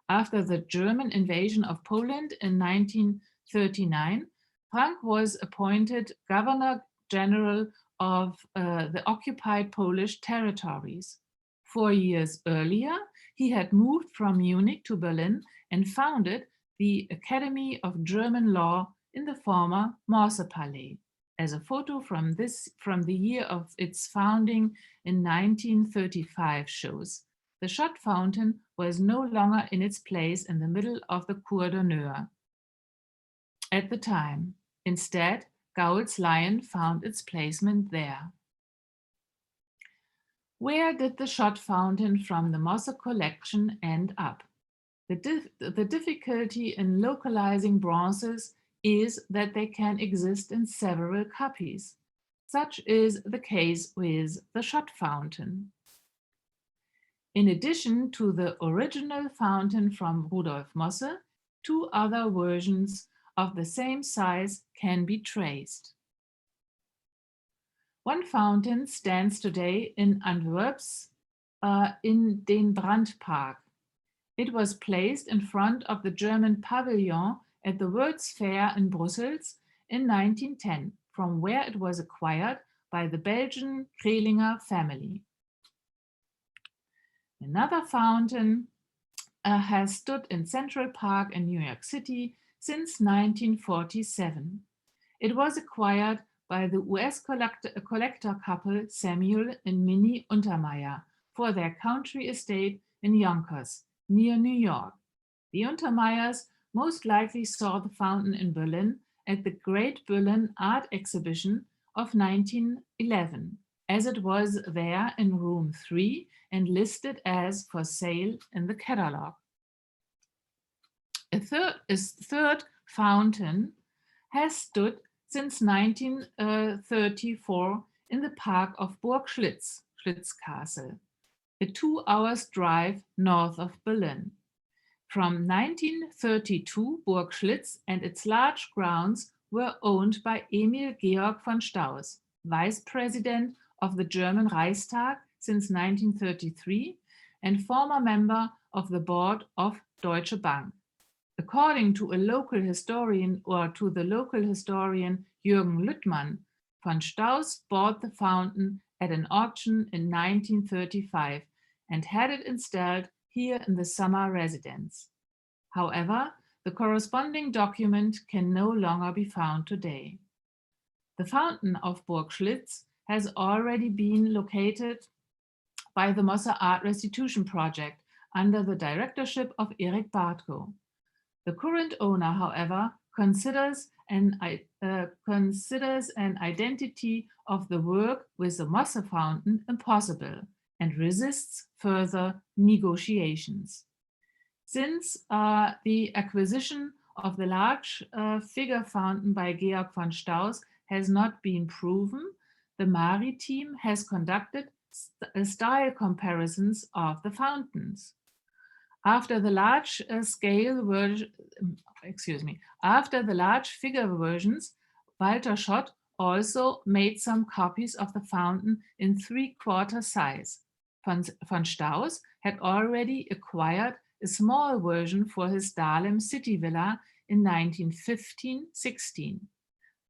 After the German invasion of Poland in 1939, Frank was appointed Governor General of the occupied Polish territories. 4 years earlier, he had moved from Munich to Berlin and founded the Academy of German Law in the former Mosse Palais. As a photo from the year of its founding in 1935 shows, the Schott fountain was no longer in its place in the middle of the Cour d'honneur at the time. Instead, Gaul's lion found its placement there. Where did the Schott fountain from the Mosse collection end up? The difficulty in localizing bronzes is that they can exist in several copies. Such is the case with the Schott fountain. In addition to the original fountain from Rudolf Mosse, 2 other versions of the same size can be traced. One fountain stands today in Antwerp's in den Brandpark. It was placed in front of the German pavilion at the World's Fair in Brussels in 1910, from where it was acquired by the Belgian Krelinger family. Another fountain has stood in Central Park in New York City since 1947. It was acquired by the US collector couple Samuel and Minnie Untermeyer for their country estate in Yonkers, near New York. The Untermeyers most likely saw the fountain in Berlin at the Great Berlin Art Exhibition of 1911, as it was there in room 3 and listed as for sale in the catalog. A third fountain has stood since 1934 in the park of Burg Schlitz, Schlitz Castle, a 2 hours drive north of Berlin. From 1932, Burg Schlitz and its large grounds were owned by Emil Georg von Staus, vice president of the German Reichstag since 1933 and former member of the board of Deutsche Bank. According to a local historian Jürgen Lüttmann, von Staus bought the fountain at an auction in 1935 and had it installed here in the summer residence. However, the corresponding document can no longer be found today. The fountain of Burg Schlitz has already been located by the Mosse Art Restitution Project under the directorship of Erik Bartko. The current owner, however, considers an identity of the work with the Mosse fountain impossible and resists further negotiations. Since the acquisition of the large figure fountain by Georg von Staus has not been proven, the Mari team has conducted style comparisons of the fountains. After the large figure versions, Walter Schott also made some copies of the fountain in 3/4 size. Von Staus had already acquired a small version for his Dahlem city villa in 1915-16.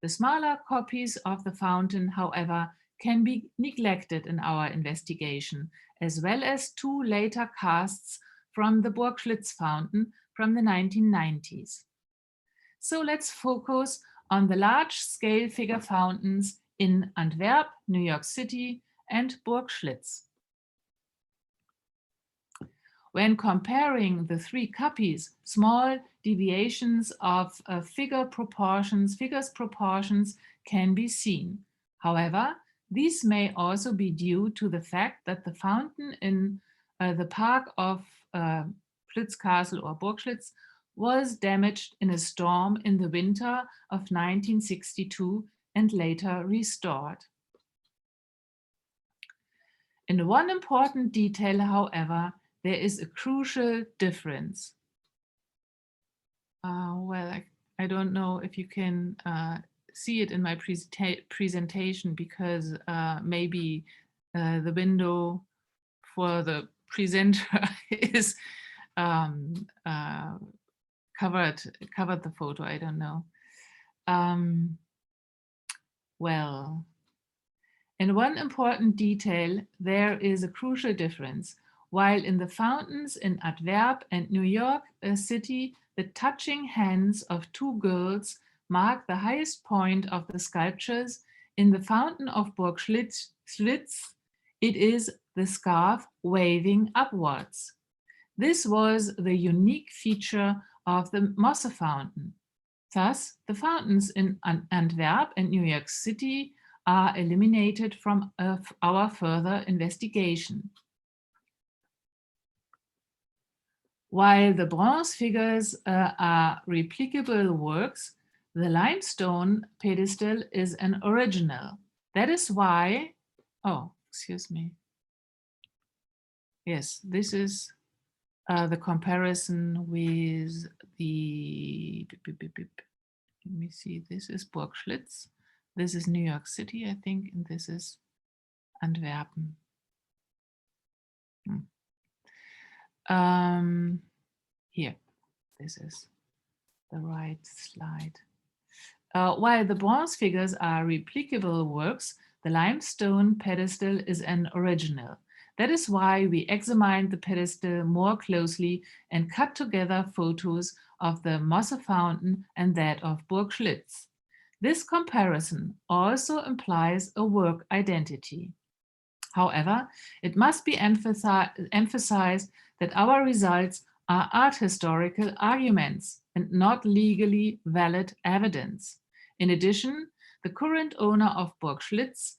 The smaller copies of the fountain, however, can be neglected in our investigation, as well as 2 later casts from the Burg Schlitz fountain from the 1990s. So let's focus on the large-scale figure fountains in Antwerp, New York City, and Burg Schlitz. When comparing the 3 copies, small deviations of figures proportions can be seen. However, these may also be due to the fact that the fountain in the park of Schlitz Castle or Burg Schlitz was damaged in a storm in the winter of 1962 and later restored. In one important detail, however, there is a crucial difference. I don't know if you can see it in my presentation because maybe the window for the presenter is covered the photo. I don't know. Well, in one important detail, there is a crucial difference. While in the fountains in Antwerp and New York City, the touching hands of 2 girls mark the highest point of the sculptures, in the fountain of Burg Schlitz, it is the scarf waving upwards. This was the unique feature of the Mosse fountain. Thus, the fountains in Antwerp and New York City are eliminated from our further investigation. While the bronze figures are replicable works, the limestone pedestal is an original. That is why, oh, excuse me. Yes, this is the comparison with the, let me see, this is Burg Schlitz, this is New York City, I think, and this is Antwerpen. Here, this is the right slide. While the bronze figures are replicable works, the limestone pedestal is an original. That is why we examined the pedestal more closely and cut together photos of the Mosse fountain and that of Burg Schlitz. This comparison also implies a work identity. However, it must be emphasized that our results are art historical arguments and not legally valid evidence. In addition, the current owner of Burg Schlitz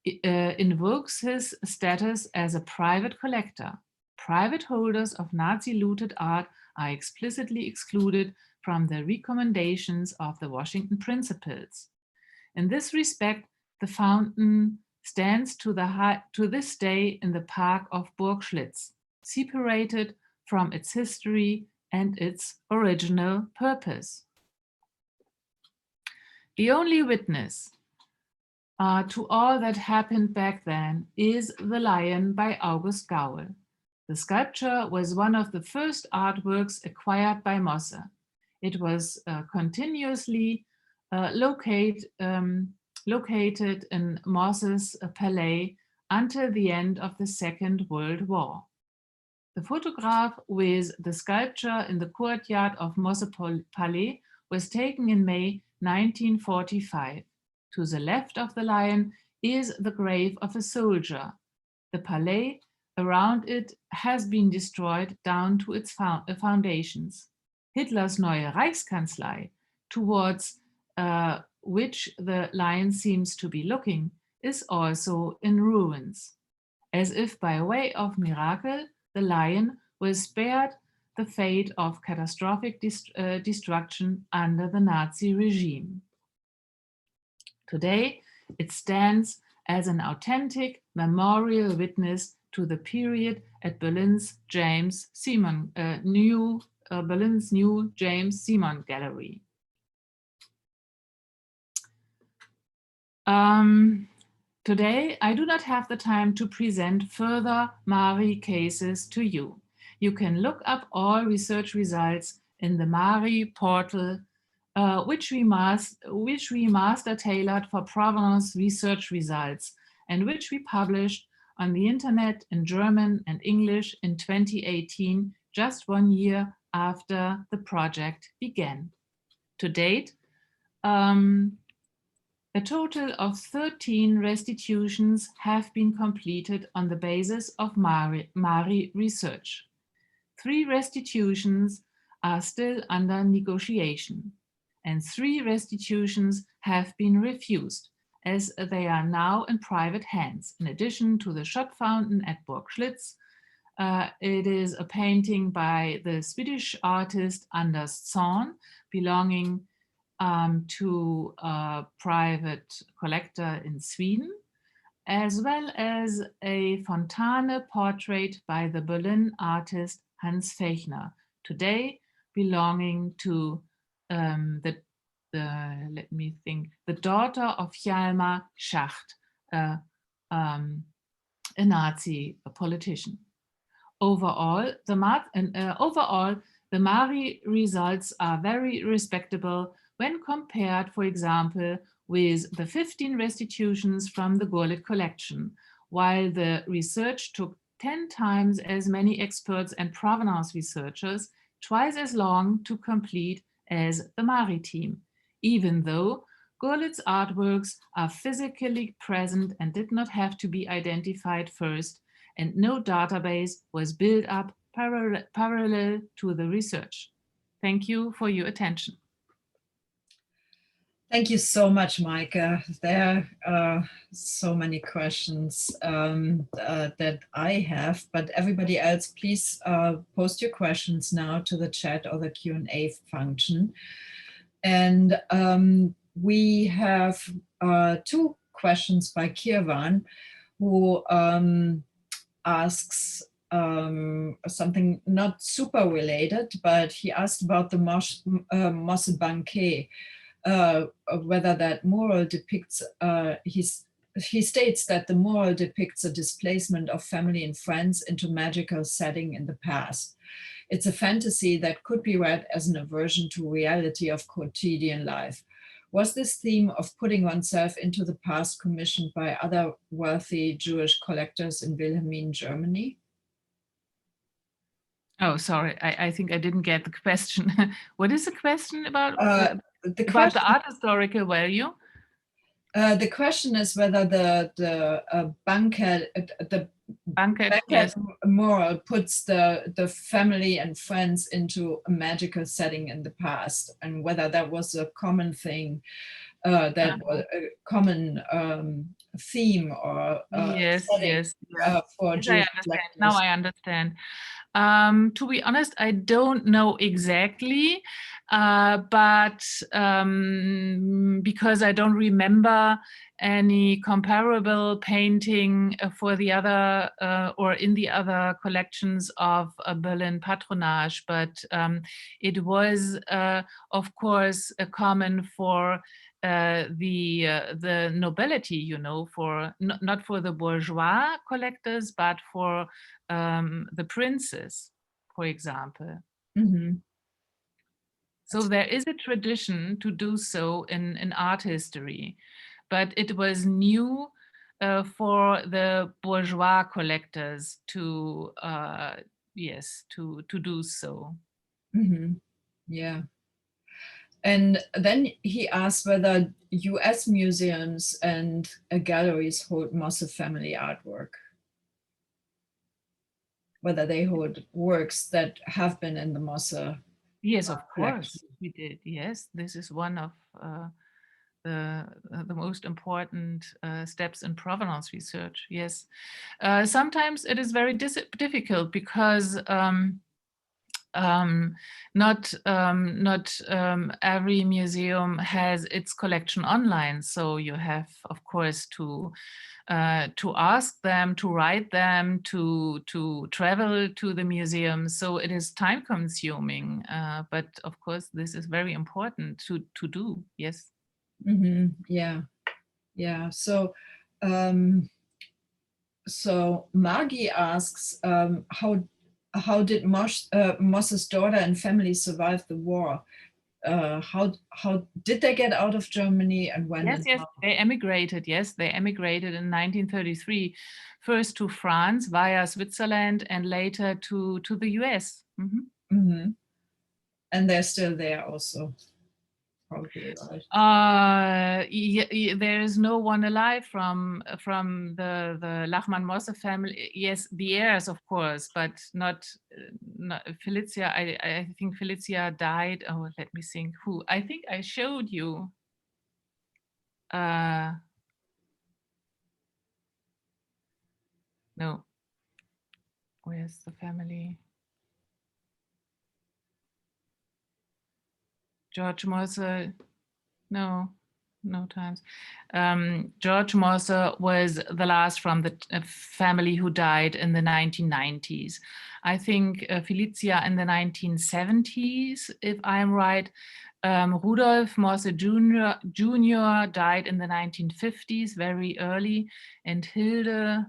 invokes his status as a private collector. Private holders of Nazi-looted art are explicitly excluded from the recommendations of the Washington Principles. In this respect, the fountain stands to this day in the park of Burg Schlitz, separated from its history and its original purpose. The only witness to all that happened back then is The Lion by August Gaul. The sculpture was one of the first artworks acquired by Mosse. It was continuously located in Mosse's palais until the end of the Second World War. The photograph with the sculpture in the courtyard of Mosse Palais was taken in May 1945. To the left of the lion is the grave of a soldier. The palais around it has been destroyed down to its foundations. Hitler's Neue Reichskanzlei, towards which the lion seems to be looking, is also in ruins. As if by way of miracle, the lion was spared the fate of catastrophic destruction under the Nazi regime. Today, it stands as an authentic memorial witness to the period at Berlin's Berlin's new James Simon Gallery. Today, I do not have the time to present further MARI cases to you. You can look up all research results in the MARI portal, which we master tailored for Provenance research results and which we published on the internet in German and English in 2018, just 1 year after the project began. To date, a total of 13 restitutions have been completed on the basis of MARI research. 3 restitutions are still under negotiation, and 3 restitutions have been refused, as they are now in private hands. In addition to the Schott fountain at Burg Schlitz, it is a painting by the Swedish artist Anders Zorn, belonging to a private collector in Sweden, as well as a Fontane portrait by the Berlin artist Hans Fechner, today belonging to the daughter of Hjalmar Schacht, a Nazi politician. Overall, the MARI results are very respectable when compared, for example, with the 15 restitutions from the Gurlitt collection, while the research took 10 times as many experts and provenance researchers, twice as long to complete as the MARI team, even though Gurlitt's artworks are physically present and did not have to be identified first, and no database was built up parallel to the research. Thank you for your attention. Thank you so much, Meike. There are so many questions that I have, but everybody else, please post your questions now to the chat or the Q&A function. And we have 2 questions by Kirvan, who asks something not super related, but he asked about the Mosse Banquet. Whether that mural depicts, he states that the mural depicts a displacement of family and friends into magical setting in the past. It's a fantasy that could be read as an aversion to reality of quotidian life. Was this theme of putting oneself into the past commissioned by other wealthy Jewish collectors in Wilhelmine, Germany? Oh, sorry, I think I didn't get the question. What is the question about? The art historical value? The question is whether the banquet, Yes. moral puts the family and friends into a magical setting in the past, and whether that was a common thing, that was a common theme or yes, setting yes, for yes, Jewish I understand. collectors. Now I understand. To be honest, I don't know exactly, but because I don't remember any comparable painting for the other or in the other collections of Berlin patronage, but it was, of course, common for the nobility, you know, for not for the bourgeois collectors, but for the princes, for example. Mm-hmm. So there is a tradition to do so in art history, but it was new for the bourgeois collectors to yes, to do so. Mm-hmm. Yeah. And then he asked whether US museums and galleries hold Mosse family artwork, whether they hold works that have been in the Mosse. Yes, of course, collection. we did. Yes, this is one of the most important steps in provenance research. Yes, sometimes it is very difficult because not every museum has its collection online, so you have, of course, to ask them, to write them, to travel to the museum. So it is time consuming, but of course this is very important to do. Yes. Mm-hmm. Yeah, yeah. So Margie asks, how did Mosse's daughter and family survive the war? How did they get out of Germany, and when? Yes, yes, they emigrated. Yes, they emigrated in 1933, first to France via Switzerland, and later to the US. Mm-hmm. Mm-hmm. And they're still there also, probably, right? There is no one alive from the Lachmann Mosse family. Yes, the heirs, of course, but not Felicia. I think Felicia died. Oh, let me think. Who? I think I showed you. No. Where's the family? George Mosse. No times. George Mosse was the last from the family who died in the 1990s. I think Felicia in the 1970s, if I'm right. Rudolf Mosse Jr. died in the 1950s, very early, and Hilde,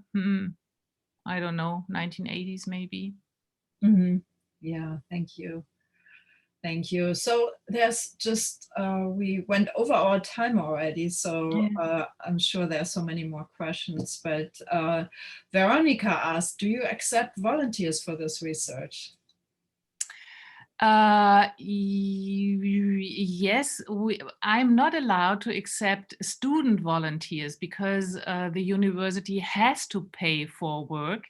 I don't know, 1980s maybe. Mm-hmm. Yeah, thank you. Thank you. So there's just, we went over our time already, so I'm sure there are so many more questions, but Veronica asked, do you accept volunteers for this research? Yes, I'm not allowed to accept student volunteers because the university has to pay for work.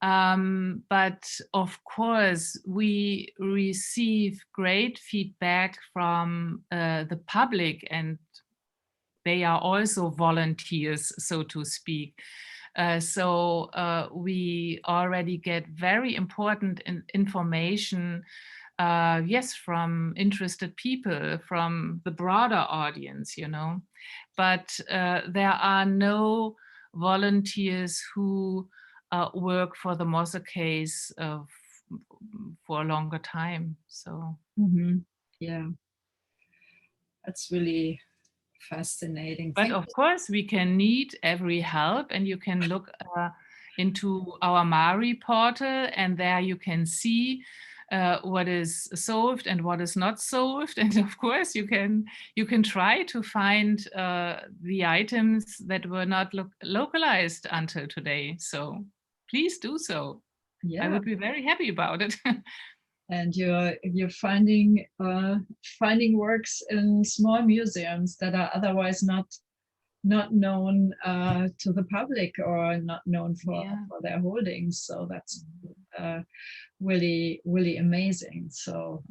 But of course, we receive great feedback from the public, and they are also volunteers, so to speak. So we already get very important information, yes, from interested people, from the broader audience, you know. But there are no volunteers who work for the Mosse case for a longer time. So yeah, that's really fascinating. But of course, we can need every help, and you can look into our Mari portal, and there you can see what is solved and what is not solved. And of course, you can try to find the items that were not localized until today. So please do so. Yeah. I would be very happy about it. And you're finding works in small museums that are otherwise not known to the public or not known for their holdings. So that's really, really amazing. So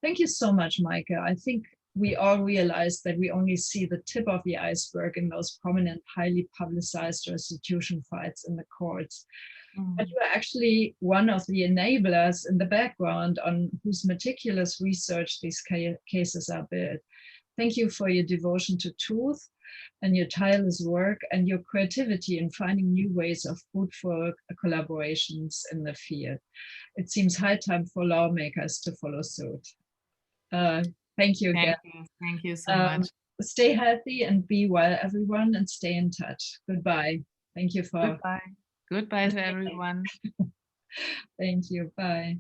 thank you so much, Meike. I think we all realize that we only see the tip of the iceberg in those prominent, highly publicized restitution fights in the courts. But you are actually one of the enablers in the background on whose meticulous research these cases are built. Thank you for your devotion to truth and your tireless work and your creativity in finding new ways of fruitful collaborations in the field. It seems high time for lawmakers to follow suit. Thank you again. Thank you so much. Stay healthy and be well, everyone, and stay in touch. Goodbye. Thank you for... Goodbye. Goodbye to everyone. Thank you. Bye.